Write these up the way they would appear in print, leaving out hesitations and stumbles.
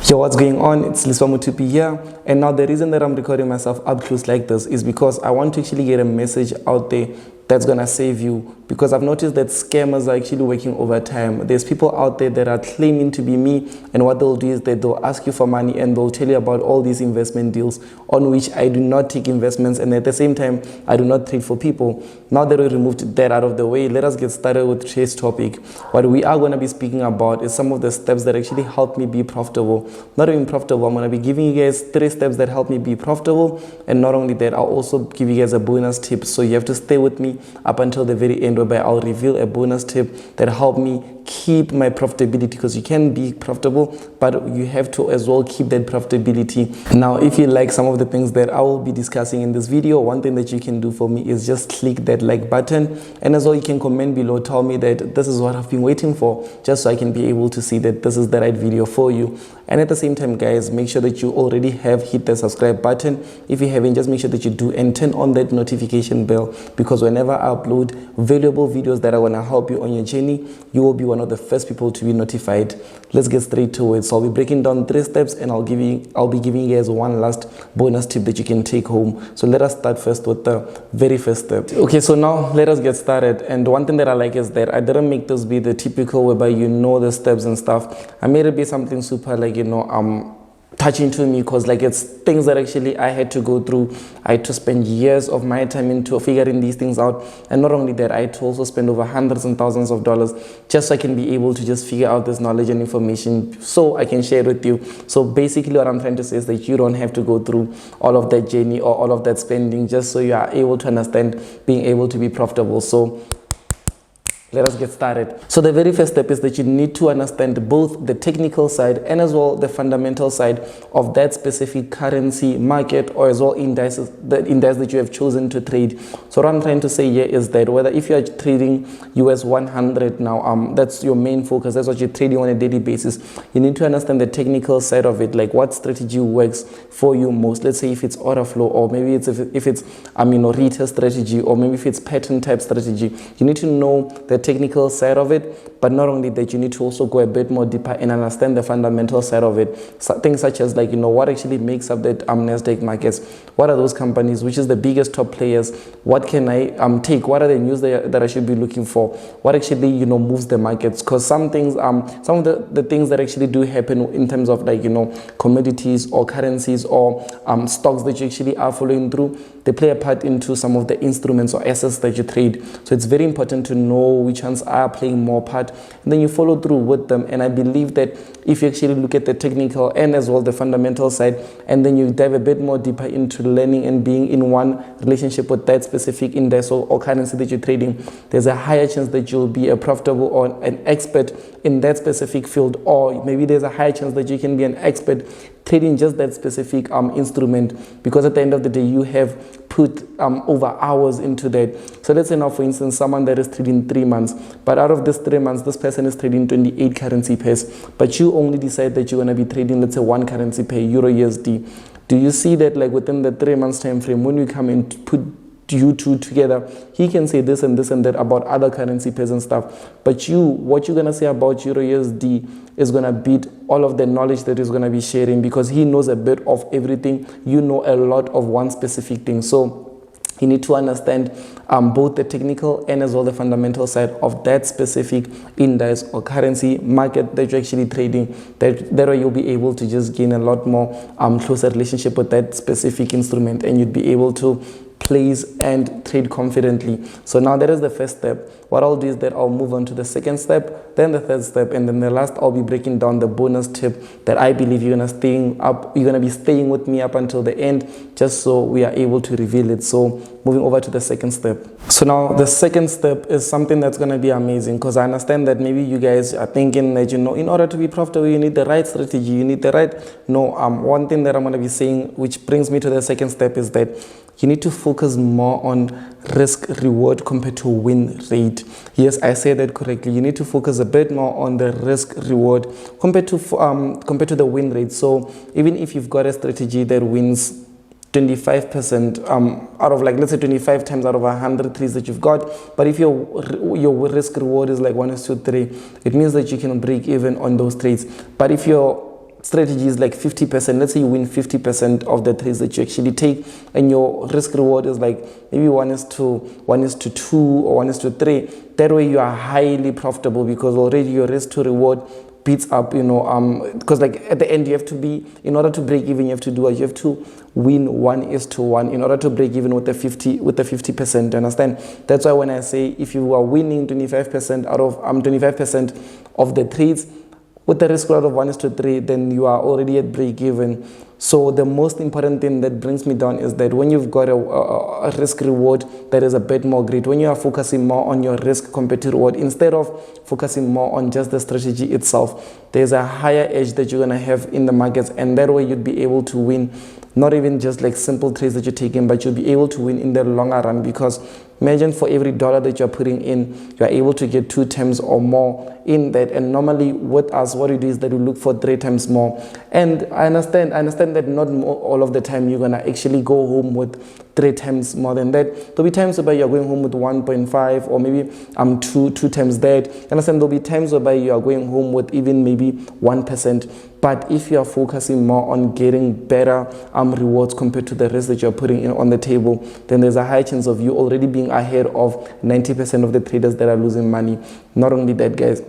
Yo, what's going on? It's Liswa Mutupi here, and now the reason that I'm recording myself up close like this is because I want to actually get a message out there that's gonna save you, because I've noticed that scammers are actually working overtime. There's people out there that are claiming to be me, and what they'll do is that they'll ask you for money and they'll tell you about all these investment deals on which I do not take investments, and at the same time I do not trade for people. Now that we removed that out of the way, let us get started with today's topic. What we are going to be speaking about is some of the steps that actually help me be profitable. Not even profitable, I'm going to be giving you guys 3 steps that help me be profitable, and not only that, I'll also give you guys a bonus tip, so you have to stay with me up until the very end, whereby I'll reveal a bonus tip that help me keep my profitability, because you can be profitable but you have to as well keep that profitability. Now, if you like some of the things that I will be discussing in this video, one thing that you can do for me is just click that like button, and as well you can comment below, tell me that this is what I've been waiting for, just so I can be able to see that this is the right video for you. And at the same time, guys, make sure that you already have hit the subscribe button. If you haven't, just make sure that you do, and turn on that notification bell, because whenever I upload valuable videos that are going to help you on your journey, you will be one of the first people to be notified. Let's get straight to it. So I'll be breaking down 3 steps, and I'll be giving you guys one last bonus tip that you can take home. So let us start first with the very first step. Okay, so now let us get started. And one thing that I like is that I didn't make this be the typical whereby you know the steps and stuff. I made it be something super like, touching to me, because like it's things that actually I had to go through. I had to spend years of my time into figuring these things out, and not only that, I had to also spend over hundreds and thousands of dollars just so I can be able to just figure out this knowledge and information so I can share it with you. So basically what I'm trying to say is that you don't have to go through all of that journey or all of that spending just so you are able to understand being able to be profitable. So let us get started. So the very first step is that you need to understand both the technical side and as well the fundamental side of that specific currency market, or as well indices, the index that you have chosen to trade. So what I'm trying to say here is that whether if you are trading US 100 now, that's your main focus, that's what you're trading on a daily basis, you need to understand the technical side of it, like what strategy works for you most. Let's say if it's order flow, or maybe it's if it's retail strategy, or maybe if it's pattern type strategy. You need to know the technical side of it, but not only that, you need to also go a bit more deeper and understand the fundamental side of it. So things such as like, what actually makes up that Nasdaq markets, what are those companies, which is the biggest top players, what can I take, what are the news that I should be looking for, what actually moves the markets, because some things some of the things that actually do happen in terms of like commodities or currencies or stocks that you actually are following through, they play a part into some of the instruments or assets that you trade. So it's very important to know which ones are playing more part, and then you follow through with them. And I believe that if you actually look at the technical and as well the fundamental side, and then you dive a bit more deeper into learning and being in one relationship with that specific index or currency that you're trading, there's a higher chance that you'll be a profitable or an expert in that specific field, or maybe there's a higher chance that you can be an expert trading just that specific instrument, because at the end of the day you have put over hours into that. So let's say now, for instance, someone that is trading 3 months, but out of this 3 months this person is trading 28 currency pairs, but you only decide that you're going to be trading, let's say, 1 currency pair, Euro USD. Do you see that like within the 3 months time frame, when we come and put you two together, he can say this and this and that about other currency pairs and stuff, but what you're going to say about Euro USD is going to beat all of the knowledge that he's going to be sharing, because he knows a bit of everything, you know a lot of one specific thing. So you need to understand both the technical and as well the fundamental side of that specific index or currency market that you're actually trading. That way you'll be able to just gain a lot more closer relationship with that specific instrument, and you'd be able to place and trade confidently. So now that is the first step. What I'll do is that I'll move on to the second step, then the third step, and then the last I'll be breaking down the bonus tip that I believe you're gonna be staying with me up until the end, just so we are able to reveal it. So moving over to the second step. So now the second step is something that's gonna be amazing, because I understand that maybe you guys are thinking that in order to be profitable you need the right strategy, you need the right one thing that I'm gonna be saying, which brings me to the second step, is that you need to focus more on risk reward compared to win rate. Yes, I say that correctly. You need to focus a bit more on the risk reward compared to the win rate. So even if you've got a strategy that wins 25% out of, like, let's say 25 times out of 100 trades that you've got, but if your risk reward is like 1:3, it means that you can break even on those trades. But if your strategy is like 50%. Let's say you win 50% of the trades that you actually take, and your risk reward is like maybe 1:2 or 1:3. That way you are highly profitable, because already your risk to reward beats up, because like at the end you have to be, in order to break even, you have to win 1:1 in order to break even with the 50%. Understand? That's why when I say if you are winning 25% out of 25% of the trades with the risk reward of 1:3, then you are already at break even. So the most important thing that brings me down is that when you've got a risk reward that is a bit more great, when you are focusing more on your risk compared to reward, instead of focusing more on just the strategy itself, there's a higher edge that you're going to have in the markets, and that way you'd be able to win, not even just like simple trades that you're taking, but you'll be able to win in the longer run. Because imagine for every dollar that you're putting in, you're able to get 2 times or more in that. And normally with us, what we do is that we look for 3 times more. And I understand that not all of the time you're gonna actually go home with 3 times more than that. There'll be times where you're going home with 1.5 or maybe two times that. Understand? There'll be times where you are going home with even maybe 1%. But if you are focusing more on getting better rewards compared to the risk that you're putting in on the table, then there's a high chance of you already being ahead of 90% of the traders that are losing money. Not only that, guys,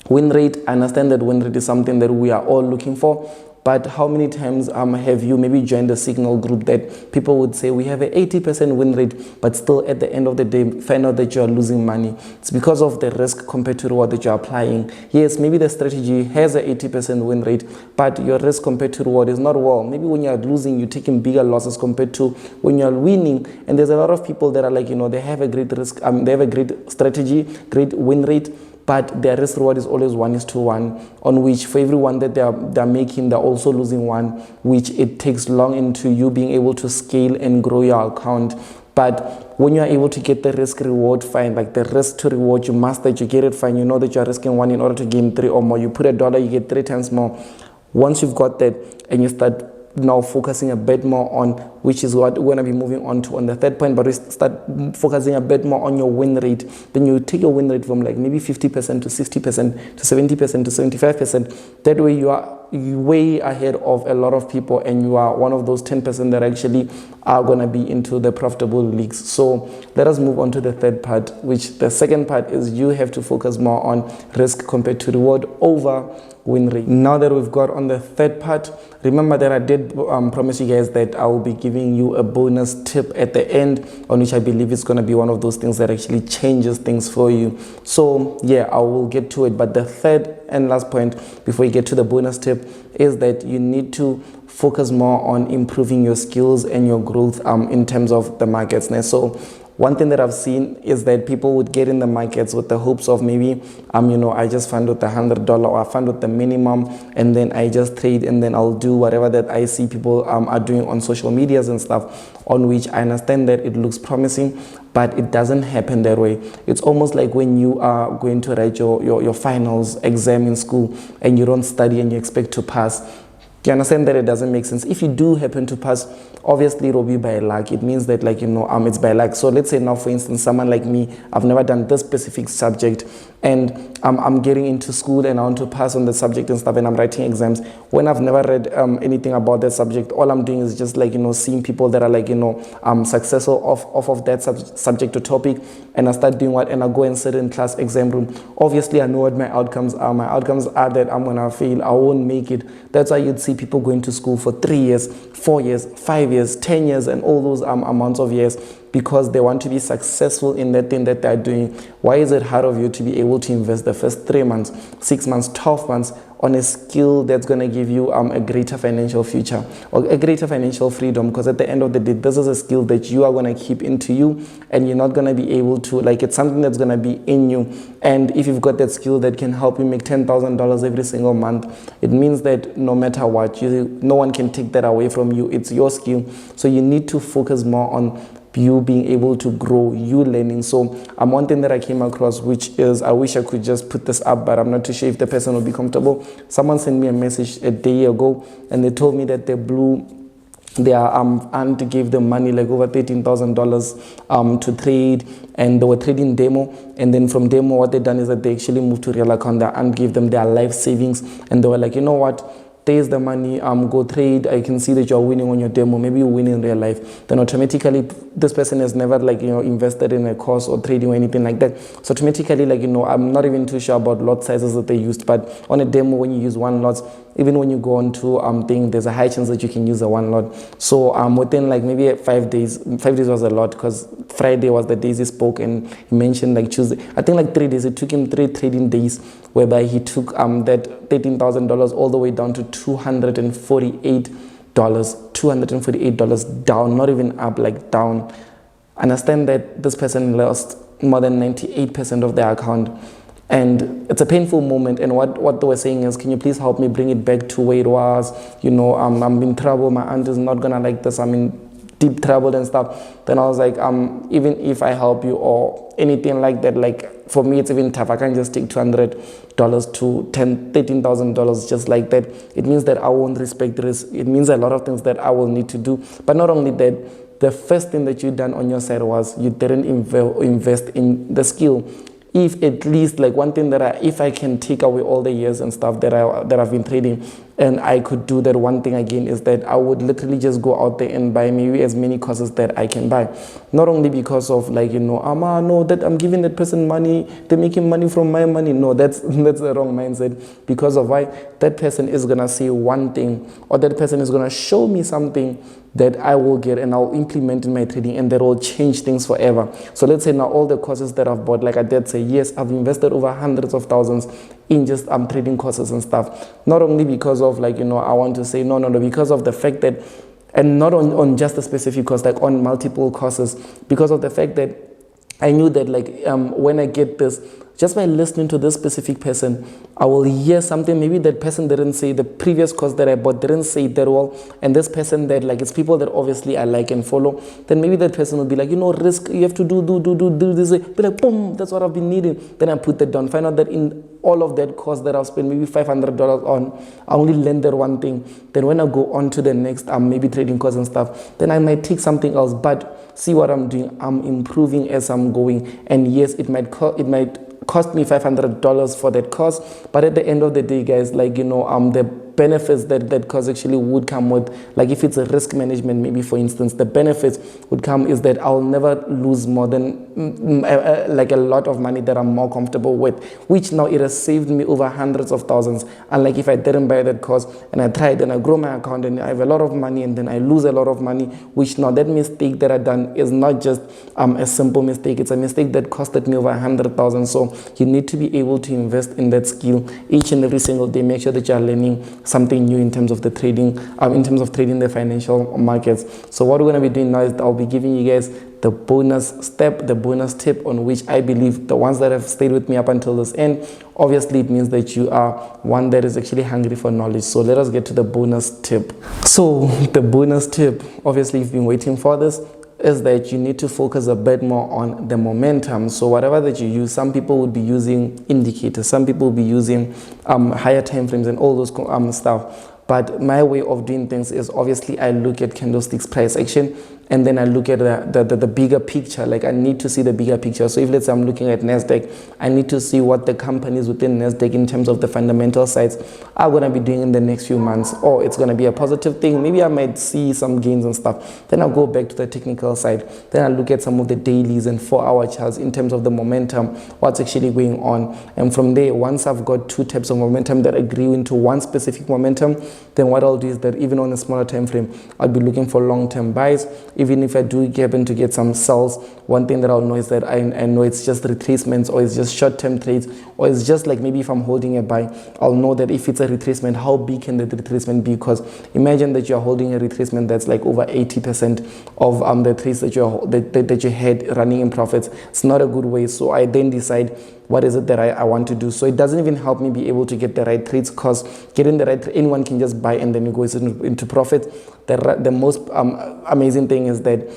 win rate, I understand that win rate is something that we are all looking for. But how many times have you maybe joined a signal group that people would say we have an 80% win rate, but still at the end of the day find out that you are losing money? It's because of the risk compared to reward that you're applying. Yes, maybe the strategy has an 80% win rate, but your risk compared to reward is not well. Maybe when you're losing, you're taking bigger losses compared to when you're winning. And there's a lot of people that are like, they have a great risk, they have a great strategy, great win rate, but their risk reward is always 1:1, on which for every one that they're making, they're also losing 1, which it takes long into you being able to scale and grow your account. But when you are able to get the risk reward fine, like the risk to reward, you master it, you get it fine, you know that you're risking 1 in order to gain 3 or more. You put $1, you get 3 times more. Once you've got that and you start now focusing a bit more on, which is what we're going to be moving on to on the third point, but we start focusing a bit more on your win rate. Then you take your win rate from like maybe 50% to 60% to 70% to 75%. That way you are way ahead of a lot of people, and you are one of those 10% that actually are going to be into the profitable leagues. So let us move on to the third part, which the second part is you have to focus more on risk compared to reward over win rate. Now that we've got on the third part, remember that I did promise you guys that I will be giving you a bonus tip at the end, on which I believe is going to be one of those things that actually changes things for you. So yeah, I will get to it. But the third and last point before you get to the bonus tip is that you need to focus more on improving your skills and your growth in terms of the markets. So one thing that I've seen is that people would get in the markets with the hopes of maybe, I just fund with $100 or I fund with the minimum, and then I just trade, and then I'll do whatever that I see people are doing on social medias and stuff, on which I understand that it looks promising, but it doesn't happen that way. It's almost like when you are going to write your finals exam in school and you don't study and you expect to pass. You understand that it doesn't make sense. If you do happen to pass, obviously it will be by luck. It means that it's by luck. So let's say now, for instance, someone like me, I've never done this specific subject, and I'm getting into school and I want to pass on the subject and stuff, and I'm writing exams. When I've never read anything about that subject, all I'm doing is just seeing people that are successful off of that subject or topic, and I start doing what, and I go and sit in class exam room. Obviously I know what my outcomes are. My outcomes are that I'm gonna fail, I won't make it. That's why you'd see people going to school for 3 years, 4 years, 5 years, 10 years, and all those amounts of years, because they want to be successful in that thing that they're doing. Why is it hard of you to be able to invest the first 3 months, 6 months, 12 months on a skill that's going to give you a greater financial future or a greater financial freedom? Because at the end of the day, this is a skill that you are going to keep into you, and you're not going to be able to, it's something that's going to be in you. And if you've got that skill that can help you make $10,000 every single month, it means that no matter what, no one can take that away from you. It's your skill. So you need to focus more on you being able to grow, you learning. So one thing that I came across, which is, I wish I could just put this up, but I'm not too sure if the person will be comfortable. Someone sent me a message a day ago, and they told me that their aunt gave them money, like over $13,000 to trade, and they were trading demo. And then from demo, what they done is that they actually moved to real account. Their aunt gave them their life savings, and they were like, you know what, there's the money, go trade. I can see that you're winning on your demo, maybe you win in real life, then automatically this person has never invested in a course or trading or anything like that. So automatically I'm not even too sure about lot sizes that they used, but on a demo when you use one lot, even when you go on to thing, there's a high chance that you can use a one lot. So within maybe 5 days was a lot, because Friday was the days he spoke, and he mentioned Tuesday, I think 3 days, it took him 3 trading days, whereby he took that $13,000 all the way down to $248 down, not even up, down. Understand that this person lost more than 98% of their account, and it's a painful moment. And what they were saying is, can you please help me bring it back to where it was? I'm in trouble, my aunt is not gonna like this, I'm in deep trouble and stuff. Then I was like, even if I help you or anything like that, for me it's even tough. I can't just take $200 to $13,000 just like that. It means that I won't respect risk. It means a lot of things that I will need to do. But not only that, the first thing that you done on your side was you didn't invest in the skill. If at least one thing that if I can take away all the years and stuff that I've been trading, and I could do that one thing again, is that I would literally just go out there and buy maybe as many courses that I can buy. Not only because of no, that I'm giving that person money, they're making money from my money. No, that's the wrong mindset. Because of why that person is gonna say one thing, or that person is gonna show me something that I will get and I'll implement in my trading, and that will change things forever. So let's say now all the courses that I've bought, like I did say, yes, I've invested over hundreds of thousands in just trading courses and stuff. Not only because of I want to say no, because of the fact that, and not on just a specific course, on multiple courses, because of the fact that I knew that when I get this, just by listening to this specific person, I will hear something. Maybe that person didn't say, the previous course that I bought didn't say it that well, and this person that it's people that obviously I like and follow, then maybe that person will be risk, you have to do this, be boom, that's what I've been needing. Then I put that down, find out that in all of that course that I've spent maybe $500 on, I only learned that one thing. Then when I go on to the next maybe trading course and stuff, then I might take something else, but see what I'm doing, I'm improving as I'm going. And yes, it might cost me $500 for that course, but at the end of the day, guys, the benefits that course actually would come with, if it's a risk management, maybe for instance, the benefits would come is that I'll never lose more than a lot of money that I'm more comfortable with, which now it has saved me over hundreds of thousands. Unlike if I didn't buy that course and I tried and I grow my account and I have a lot of money and then I lose a lot of money, which now that mistake that I done is not just a simple mistake, it's a mistake that costed me over 100,000. So you need to be able to invest in that skill each and every single day. Make sure that you're learning something new in terms of the trading, in terms of trading the financial markets. So what we're going to be doing now is I'll be giving you guys the bonus step, the bonus tip, on which I believe the ones that have stayed with me up until this end, obviously it means that you are one that is actually hungry for knowledge. So let us get to the bonus tip. So the bonus tip, obviously you've been waiting for this, is that you need to focus a bit more on the momentum. So whatever that you use, some people would be using indicators, some people will be using higher time frames and all those stuff. But my way of doing things is obviously I look at candlesticks price action, and then I look at the bigger picture. I need to see the bigger picture. So if let's say I'm looking at NASDAQ, I need to see what the companies within NASDAQ in terms of the fundamental sides are going to be doing in the next few months. Or it's going to be a positive thing. Maybe I might see some gains and stuff. Then I'll go back to the technical side. Then I'll look at some of the dailies and 4-hour charts in terms of the momentum, what's actually going on. And from there, once I've got two types of momentum that agree into one specific momentum, then what I'll do is that even on a smaller time frame, I'll be looking for long-term buys. Even if I do happen to get some sells, one thing that I'll know is that I know it's just retracements, or it's just short-term trades, or it's just maybe if I'm holding a buy, I'll know that if it's a retracement, how big can that retracement be? Because imagine that you're holding a retracement that's over 80% of the trades that you had running in profits. It's not a good way. So I then decide what is it that I want to do. So it doesn't even help me be able to get the right trades, because getting the right, anyone can just buy and then you go into profit. The most amazing thing is that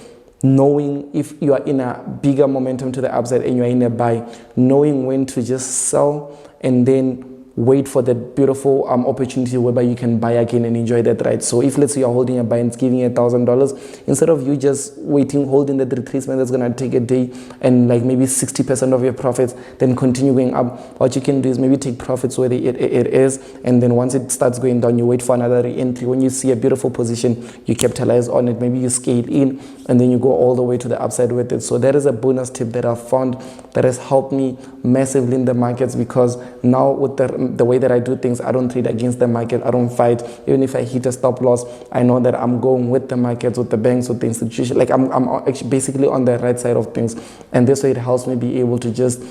knowing if you are in a bigger momentum to the upside and you're in a buy, knowing when to just sell and then wait for that beautiful opportunity whereby you can buy again and enjoy that, right? So if let's say you're holding a buy and it's giving you $1,000, instead of you just waiting, holding that retracement that's going to take a day and like maybe 60% of your profits, then continue going up, what you can do is maybe take profits where it is, and then once it starts going down, you wait for another re-entry. When you see a beautiful position, you capitalize on it, maybe you scale in, and then you go all the way to the upside with it. So that is a bonus tip that I've found that has helped me massively in the markets, because now with the way that I do things, I don't trade against the market, I don't fight. Even if I hit a stop loss, I know that I'm going with the markets, with the banks, with the institution. Like I'm actually basically on the right side of things, and this way it helps me be able to just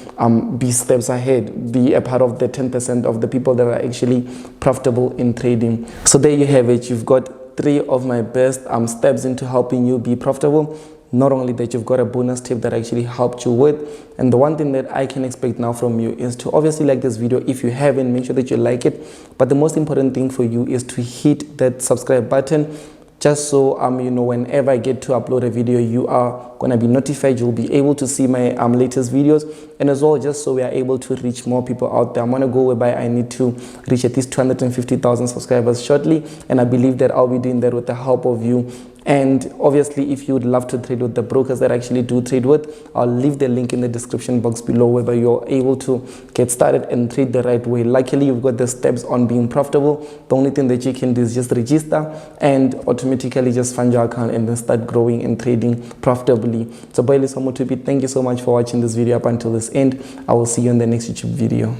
be steps ahead, be a part of the 10% of the people that are actually profitable in trading. So there you have it. You've got 3 of my best steps into helping you be profitable. Not only that, you've got a bonus tip that actually helped you with. And the one thing that I can expect now from you is to obviously like this video. If you haven't, make sure that you like it. But the most important thing for you is to hit that subscribe button, just so you know, whenever I get to upload a video, you are gonna be notified. You'll be able to see my latest videos, and as well, just so we are able to reach more people out there. I'm gonna go whereby I need to reach at least 250,000 subscribers shortly, and I believe that I'll be doing that with the help of you. And obviously, if you would love to trade with the brokers that I actually do trade with, I'll leave the link in the description box below, whereby you're able to get started and trade the right way. Luckily, you've got the steps on being profitable. The only thing that you can do is just register and automatically just fund your account and then start growing and trading profitably. So, thank you so much for watching this video up until this end. I will see you in the next YouTube video.